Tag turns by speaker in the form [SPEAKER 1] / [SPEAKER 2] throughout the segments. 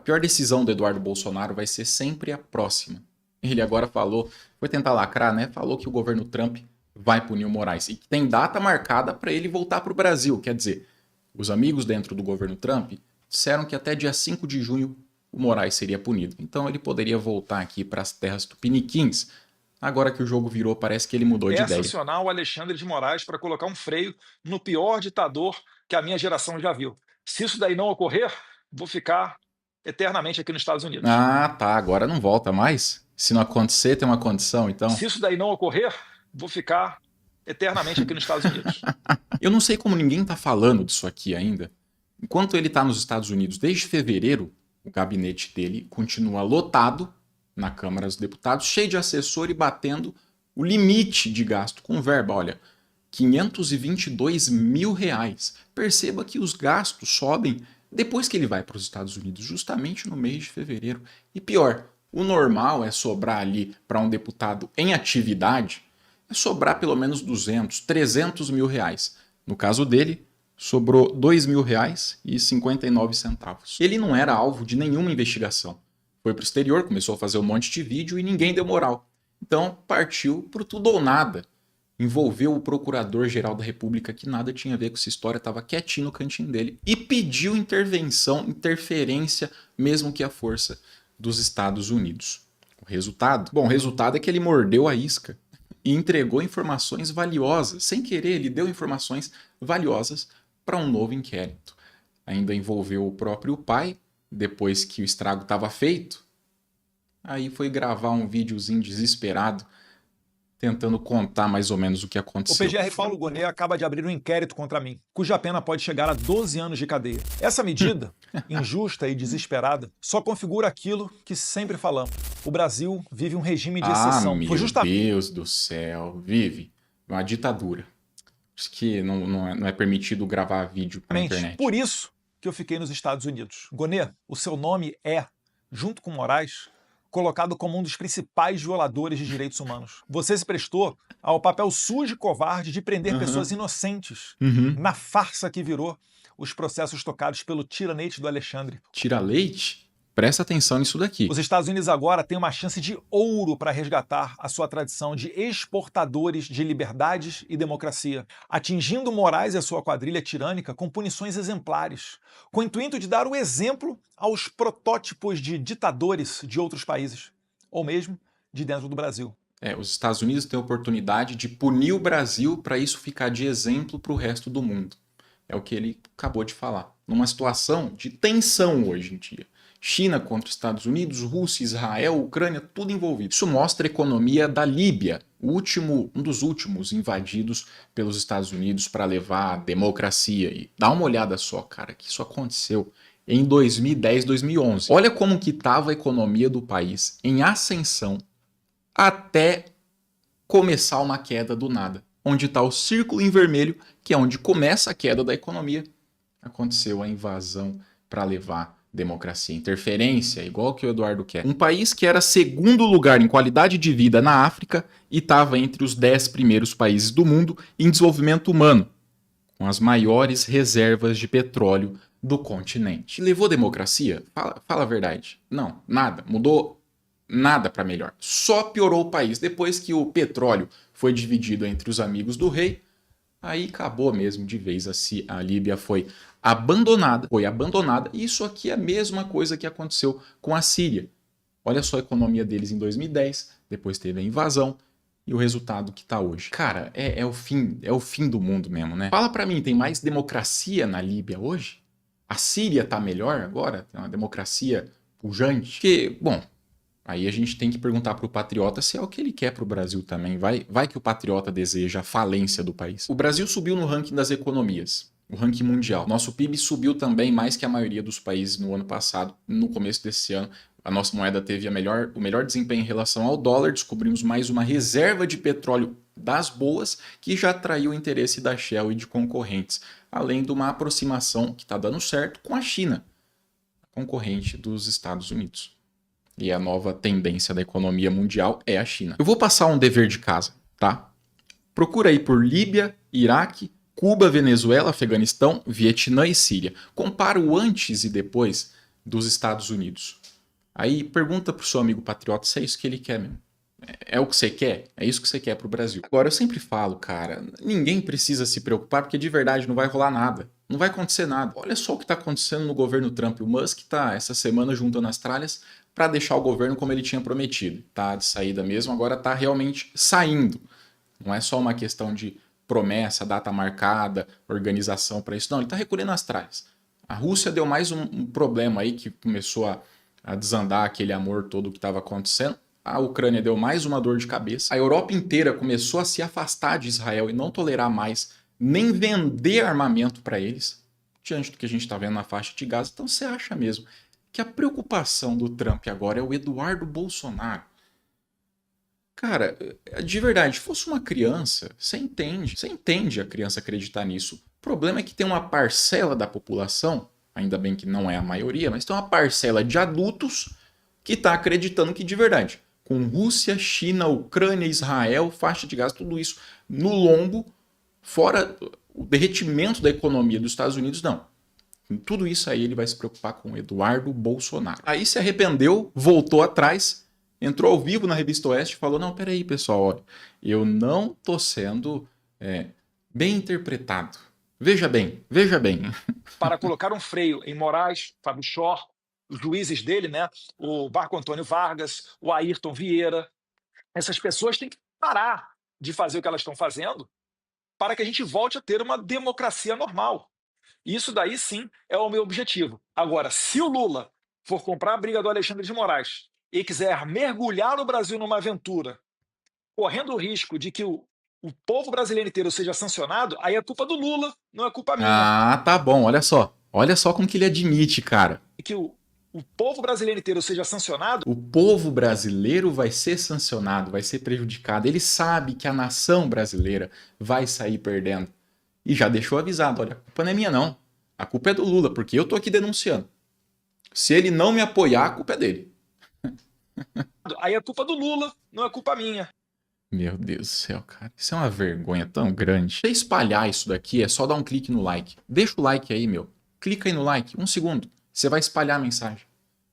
[SPEAKER 1] pior decisão do Eduardo Bolsonaro vai ser sempre a próxima. Ele agora falou, foi tentar lacrar, né? Falou que o governo Trump vai punir o Moraes e que tem data marcada para ele voltar para o Brasil. Quer dizer, os amigos dentro do governo Trump disseram que até dia 5 de junho o Moraes seria punido. Então ele poderia voltar aqui para as terras tupiniquins. Agora que o jogo virou, parece que ele mudou de ideia.
[SPEAKER 2] Acionar o Alexandre de Moraes para colocar um freio no pior ditador que a minha geração já viu. Se isso daí não ocorrer, vou ficar eternamente aqui nos Estados Unidos.
[SPEAKER 1] Ah, tá. Agora não volta mais? Se não acontecer, tem uma condição, então?
[SPEAKER 2] Se isso daí não ocorrer, vou ficar eternamente aqui nos Estados Unidos.
[SPEAKER 1] Eu não sei como ninguém tá falando disso aqui ainda. Enquanto ele tá nos Estados Unidos desde fevereiro, o gabinete dele continua lotado na Câmara dos Deputados, cheio de assessor e batendo o limite de gasto com verba. Olha, 522 mil reais. Perceba que os gastos sobem depois que ele vai para os Estados Unidos, justamente no mês de fevereiro. E pior, o normal é sobrar ali para um deputado em atividade, é sobrar pelo menos 200, 300 mil reais. No caso dele, sobrou R$ 2.000,59. Ele não era alvo de nenhuma investigação. Foi para o exterior, começou a fazer um monte de vídeo e ninguém deu moral. Então partiu pro tudo ou nada. Envolveu o procurador-geral da República, que nada tinha a ver com essa história, estava quietinho no cantinho dele, e pediu intervenção, interferência, mesmo que à força dos Estados Unidos. O resultado? Bom, o resultado é que ele mordeu a isca e entregou informações valiosas. Sem querer, ele deu informações valiosas para um novo inquérito. Ainda envolveu o próprio pai, depois que o estrago estava feito. Aí foi gravar um videozinho desesperado, tentando contar mais ou menos o que aconteceu.
[SPEAKER 2] O PGR Paulo Gonet acaba de abrir um inquérito contra mim, cuja pena pode chegar a 12 anos de cadeia. Essa medida, injusta e desesperada, só configura aquilo que sempre falamos. O Brasil vive um regime de exceção.
[SPEAKER 1] Meu Deus do céu, vive uma ditadura. Diz que não é permitido gravar vídeo na internet.
[SPEAKER 2] Por isso que eu fiquei nos Estados Unidos. Gonet, o seu nome é, junto com Moraes, colocado como um dos principais violadores de direitos humanos. Você se prestou ao papel sujo e covarde de prender pessoas inocentes na farsa que virou os processos tocados pelo tira-leite do Alexandre.
[SPEAKER 1] Tira-leite? Presta atenção nisso daqui.
[SPEAKER 2] Os Estados Unidos agora têm uma chance de ouro para resgatar a sua tradição de exportadores de liberdades e democracia, atingindo Moraes e a sua quadrilha tirânica com punições exemplares, com o intuito de dar o exemplo aos protótipos de ditadores de outros países, ou mesmo de dentro do Brasil.
[SPEAKER 1] Os Estados Unidos têm a oportunidade de punir o Brasil para isso ficar de exemplo para o resto do mundo. É o que ele acabou de falar. Numa situação de tensão hoje em dia. China contra Estados Unidos, Rússia, Israel, Ucrânia, tudo envolvido. Isso mostra a economia da Líbia, um dos últimos invadidos pelos Estados Unidos para levar a democracia. E dá uma olhada só, cara, que isso aconteceu em 2010, 2011. Olha como que estava a economia do país em ascensão até começar uma queda do nada. Onde está o círculo em vermelho, que é onde começa a queda da economia, aconteceu a invasão para levar democracia, interferência, igual que o Eduardo quer. Um país que era segundo lugar em qualidade de vida na África e estava entre os 10 primeiros países do mundo em desenvolvimento humano, com as maiores reservas de petróleo do continente. Levou democracia? Fala a verdade. Não, nada. Mudou nada para melhor. Só piorou o país. Depois que o petróleo foi dividido entre os amigos do rei, aí acabou mesmo de vez. A Líbia foi abandonada. E isso aqui é a mesma coisa que aconteceu com a Síria. Olha só a economia deles em 2010, depois teve a invasão e o resultado que está hoje. Cara, é o fim do mundo mesmo, né? Fala pra mim, tem mais democracia na Líbia hoje? A Síria tá melhor agora? Tem uma democracia pujante? Porque, bom, aí a gente tem que perguntar pro patriota se é o que ele quer pro Brasil também. Vai que o patriota deseja a falência do país. O Brasil subiu no ranking das economias, o ranking mundial. Nosso PIB subiu também mais que a maioria dos países no ano passado. No começo desse ano, a nossa moeda teve o melhor desempenho em relação ao dólar. Descobrimos mais uma reserva de petróleo das boas que já atraiu o interesse da Shell e de concorrentes, além de uma aproximação que está dando certo com a China, concorrente dos Estados Unidos. E a nova tendência da economia mundial é a China. Eu vou passar um dever de casa, tá? Procura aí por Líbia, Iraque, Cuba, Venezuela, Afeganistão, Vietnã e Síria. Compara o antes e depois dos Estados Unidos. Aí pergunta pro seu amigo patriota se é isso que ele quer mesmo. É o que você quer? É isso que você quer pro Brasil. Agora, eu sempre falo, cara, ninguém precisa se preocupar porque de verdade não vai rolar nada. Não vai acontecer nada. Olha só o que está acontecendo no governo Trump. O Musk está essa semana juntando as tralhas para deixar o governo como ele tinha prometido. Tá de saída mesmo, agora está realmente saindo. Não é só uma questão de promessa, data marcada, organização para isso. Não, ele está recolhendo as tralhas. A Rússia deu mais um problema aí que começou a desandar aquele amor todo que estava acontecendo. A Ucrânia deu mais uma dor de cabeça. A Europa inteira começou a se afastar de Israel e não tolerar mais nem vender armamento para eles, diante do que a gente está vendo na faixa de Gaza. Então você acha mesmo que a preocupação do Trump agora é o Eduardo Bolsonaro? Cara, de verdade, se fosse uma criança, você entende a criança acreditar nisso. O problema é que tem uma parcela da população, ainda bem que não é a maioria, mas tem uma parcela de adultos que está acreditando que de verdade, com Rússia, China, Ucrânia, Israel, faixa de Gaza, tudo isso no lombo, fora o derretimento da economia dos Estados Unidos, não. Em tudo isso aí ele vai se preocupar com o Eduardo Bolsonaro. Aí se arrependeu, voltou atrás, entrou ao vivo na Revista Oeste e falou, não, peraí pessoal, olha, eu não tô sendo bem interpretado. Veja bem.
[SPEAKER 2] Para colocar um freio em Moraes, Fábio Shor, os juízes dele, né? O Marco Antônio Vargas, o Ayrton Vieira. Essas pessoas têm que parar de fazer o que elas estão fazendo para que a gente volte a ter uma democracia normal. Isso daí sim é o meu objetivo. Agora, se o Lula for comprar a briga do Alexandre de Moraes e quiser mergulhar o Brasil numa aventura, correndo o risco de que o povo brasileiro inteiro seja sancionado, aí é culpa do Lula, não é culpa minha.
[SPEAKER 1] Ah, tá bom, olha só. Olha só como que ele admite, cara.
[SPEAKER 2] Que o povo brasileiro inteiro seja sancionado.
[SPEAKER 1] O povo brasileiro vai ser sancionado, vai ser prejudicado. Ele sabe que a nação brasileira vai sair perdendo. E já deixou avisado, olha, a culpa não é minha não. A culpa é do Lula, porque eu tô aqui denunciando. Se ele não me apoiar, a culpa é dele.
[SPEAKER 2] Aí é culpa do Lula, não é culpa minha.
[SPEAKER 1] Meu Deus do céu, cara. Isso é uma vergonha tão grande. Se espalhar isso daqui, é só dar um clique no like. Deixa o like aí, meu. Clica aí no like, 1 segundo. Você vai espalhar a mensagem.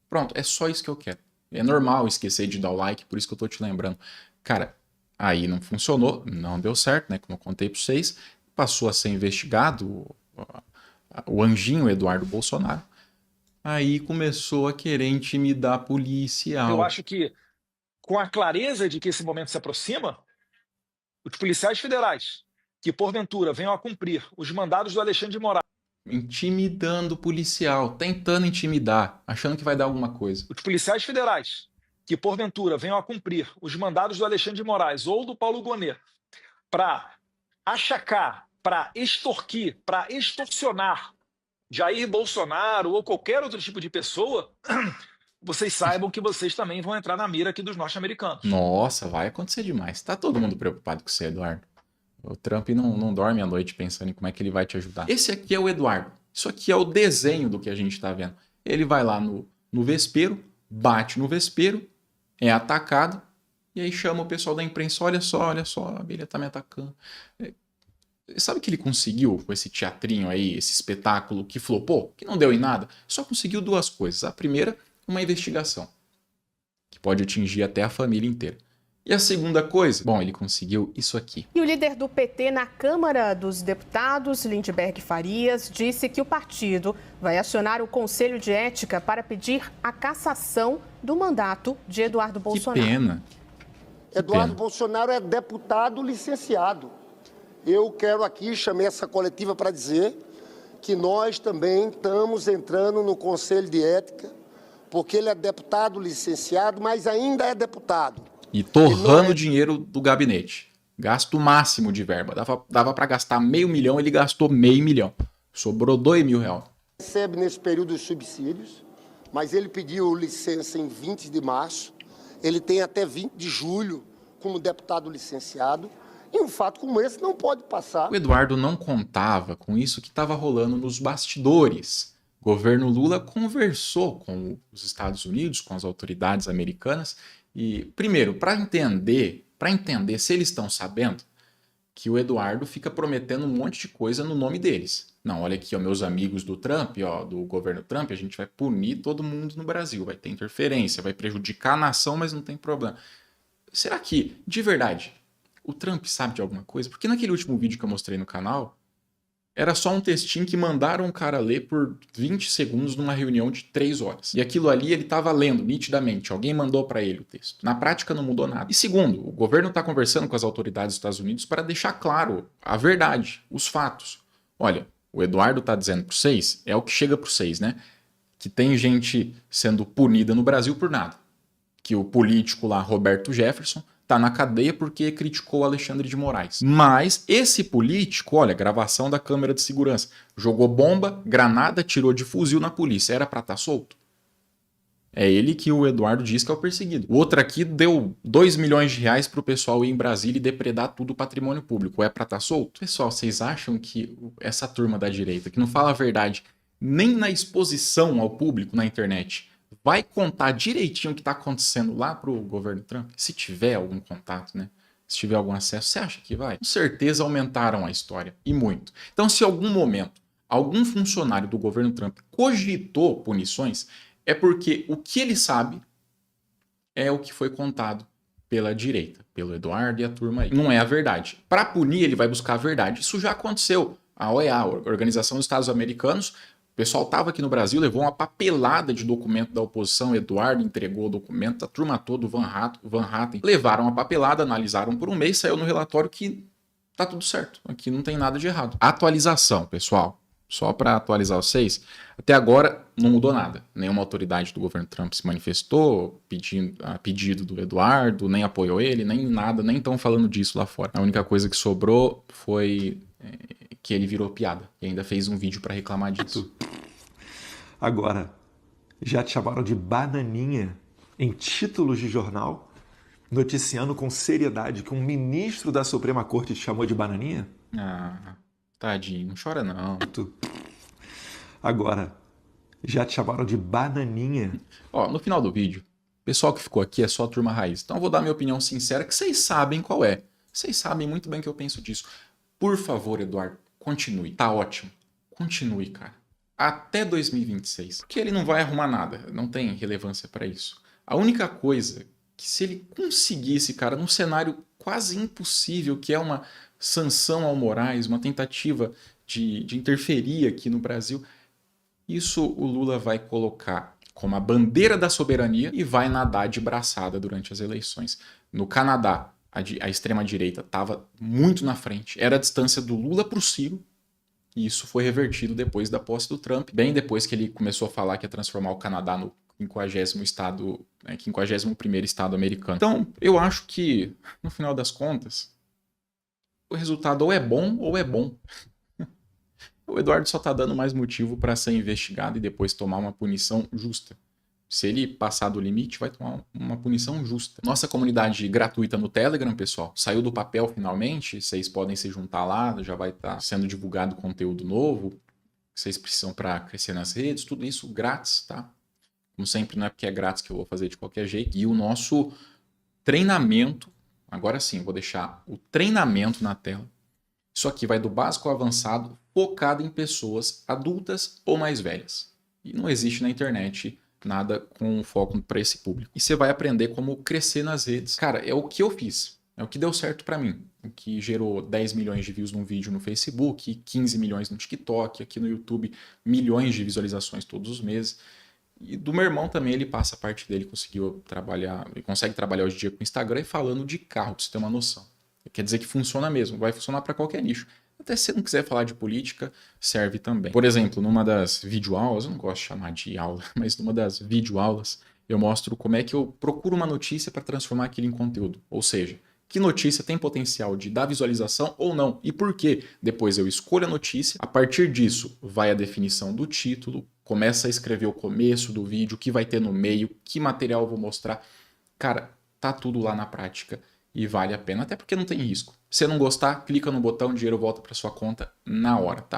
[SPEAKER 1] Pronto, é só isso que eu quero. É normal esquecer de dar o like, por isso que eu tô te lembrando. Cara, aí não funcionou, não deu certo, né? Como eu contei pra vocês. Passou a ser investigado o anjinho Eduardo Bolsonaro. Aí começou a querer intimidar policial.
[SPEAKER 2] Eu acho que, com a clareza de que esse momento se aproxima, os policiais federais que, porventura, venham a cumprir os mandados do Alexandre de Moraes,
[SPEAKER 1] intimidando o policial, tentando intimidar, achando que vai dar alguma coisa.
[SPEAKER 2] Os policiais federais que, porventura, venham a cumprir os mandados do Alexandre de Moraes ou do Paulo Gonet para achacar, para extorquir, para extorsionar Jair Bolsonaro ou qualquer outro tipo de pessoa, vocês saibam que vocês também vão entrar na mira aqui dos norte-americanos.
[SPEAKER 1] Nossa, vai acontecer demais. Tá todo mundo preocupado com você, Eduardo. O Trump não dorme à noite pensando em como é que ele vai te ajudar. Esse aqui é o Eduardo. Isso aqui é o desenho do que a gente tá vendo. Ele vai lá no vespeiro, bate no vespeiro, é atacado, e aí chama o pessoal da imprensa, olha só, a abelha tá me atacando. Sabe que ele conseguiu com esse teatrinho aí, esse espetáculo que flopou, que não deu em nada? Só conseguiu 2 coisas. A primeira, uma investigação, que pode atingir até a família inteira. E a segunda coisa, bom, ele conseguiu isso aqui.
[SPEAKER 3] E o líder do PT na Câmara dos Deputados, Lindbergh Farias, disse que o partido vai acionar o Conselho de Ética para pedir a cassação do mandato de Eduardo Bolsonaro.
[SPEAKER 1] Que pena.
[SPEAKER 4] Eduardo Bolsonaro é deputado licenciado. Eu quero aqui, chamei essa coletiva para dizer que nós também estamos entrando no Conselho de Ética, porque ele é deputado licenciado, mas ainda é deputado.
[SPEAKER 1] E torrando dinheiro do gabinete. Gasto máximo de verba. Dava para gastar R$500 mil, ele gastou R$500 mil. Sobrou R$2.000.
[SPEAKER 4] Recebe nesse período os subsídios, mas ele pediu licença em 20 de março. Ele tem até 20 de julho como deputado licenciado. E um fato como esse não pode passar.
[SPEAKER 1] O Eduardo não contava com isso que estava rolando nos bastidores. O governo Lula conversou com os Estados Unidos, com as autoridades americanas. E, primeiro, para entender se eles estão sabendo que o Eduardo fica prometendo um monte de coisa no nome deles. Não, olha aqui, ó, meus amigos do Trump, ó, do governo Trump, a gente vai punir todo mundo no Brasil, vai ter interferência, vai prejudicar a nação, mas não tem problema. Será que, de verdade, o Trump sabe de alguma coisa? Porque naquele último vídeo que eu mostrei no canal, era só um textinho que mandaram um cara ler por 20 segundos numa reunião de 3 horas. E aquilo ali ele estava lendo nitidamente, alguém mandou para ele o texto. Na prática não mudou nada. E segundo, o governo está conversando com as autoridades dos Estados Unidos para deixar claro a verdade, os fatos. Olha, o Eduardo está dizendo para vocês, é o que chega para vocês, né? Que tem gente sendo punida no Brasil por nada. Que o político lá, Roberto Jefferson, está na cadeia porque criticou Alexandre de Moraes. Mas esse político, olha, gravação da câmera de segurança, jogou bomba, granada, tirou de fuzil na polícia. Era para estar solto? É ele que o Eduardo diz que é o perseguido. O outro aqui deu 2 milhões de reais para o pessoal ir em Brasília e depredar tudo o patrimônio público. É para estar solto? Pessoal, vocês acham que essa turma da direita, que não fala a verdade nem na exposição ao público na internet, vai contar direitinho o que está acontecendo lá para o governo Trump? Se tiver algum contato, né? Se tiver algum acesso, você acha que vai? Com certeza aumentaram a história, e muito. Então, se em algum momento algum funcionário do governo Trump cogitou punições, é porque o que ele sabe é o que foi contado pela direita, pelo Eduardo e a turma aí. Não é a verdade. Para punir, ele vai buscar a verdade. Isso já aconteceu. A OEA, a Organização dos Estados Americanos, o pessoal estava aqui no Brasil, levou uma papelada de documento da oposição, Eduardo entregou o documento, a turma toda, o Van Hatten, levaram a papelada, analisaram por um mês, saiu no relatório que tá tudo certo, aqui não tem nada de errado. Atualização, pessoal, só para atualizar vocês, até agora não mudou nada. Nenhuma autoridade do governo Trump se manifestou a pedido do Eduardo, nem apoiou ele, nem nada, nem estão falando disso lá fora. A única coisa que sobrou foi que ele virou piada e ainda fez um vídeo para reclamar disso.
[SPEAKER 2] Agora, já te chamaram de bananinha em títulos de jornal, noticiando com seriedade que um ministro da Suprema Corte te chamou de bananinha?
[SPEAKER 1] Ah, tadinho, não chora não.
[SPEAKER 2] Agora, já te chamaram de bananinha.
[SPEAKER 1] Ó, no final do vídeo, o pessoal que ficou aqui é só a turma raiz. Então eu vou dar minha opinião sincera, que vocês sabem qual é. Vocês sabem muito bem que eu penso disso. Por favor, Eduardo, continue. Tá ótimo. Continue, cara. Até 2026. Porque ele não vai arrumar nada. Não tem relevância para isso. A única coisa que se ele conseguisse, cara, num cenário quase impossível, que é uma sanção ao Moraes, uma tentativa de interferir aqui no Brasil, isso o Lula vai colocar como a bandeira da soberania e vai nadar de braçada durante as eleições. No Canadá, a extrema-direita estava muito na frente. Era a distância do Lula para o Ciro. E isso foi revertido depois da posse do Trump. Bem depois que ele começou a falar que ia transformar o Canadá no 50º estado, 51º estado americano. Então, eu acho que, no final das contas, o resultado ou é bom ou é bom. O Eduardo só está dando mais motivo para ser investigado e depois tomar uma punição justa. Se ele passar do limite, vai tomar uma punição justa. Nossa comunidade gratuita no Telegram, pessoal, saiu do papel finalmente. Vocês podem se juntar lá, já vai estar sendo divulgado conteúdo novo que vocês precisam para crescer nas redes. Tudo isso grátis, tá? Como sempre, não é porque é grátis que eu vou fazer de qualquer jeito. E o nosso treinamento, agora sim, eu vou deixar o treinamento na tela. Isso aqui vai do básico ao avançado, focado em pessoas adultas ou mais velhas. E não existe na internet nada com foco para esse público. E você vai aprender como crescer nas redes. Cara, é o que eu fiz. É o que deu certo para mim. O que gerou 10 milhões de views num vídeo no Facebook, 15 milhões no TikTok, aqui no YouTube, milhões de visualizações todos os meses. E do meu irmão também, ele passa a parte dele, ele consegue trabalhar hoje em dia com o Instagram e falando de carro, pra você ter uma noção. Quer dizer que funciona mesmo, vai funcionar para qualquer nicho. Até se você não quiser falar de política, serve também. Por exemplo, numa das videoaulas, eu não gosto de chamar de aula, mas numa das videoaulas, eu mostro como é que eu procuro uma notícia para transformar aquilo em conteúdo. Ou seja, que notícia tem potencial de dar visualização ou não, e por quê. Depois eu escolho a notícia, a partir disso vai a definição do título, começa a escrever o começo do vídeo, o que vai ter no meio, que material eu vou mostrar. Cara, tá tudo lá na prática. E vale a pena, até porque não tem risco. Se você não gostar, clica no botão, o dinheiro volta para sua conta na hora, tá?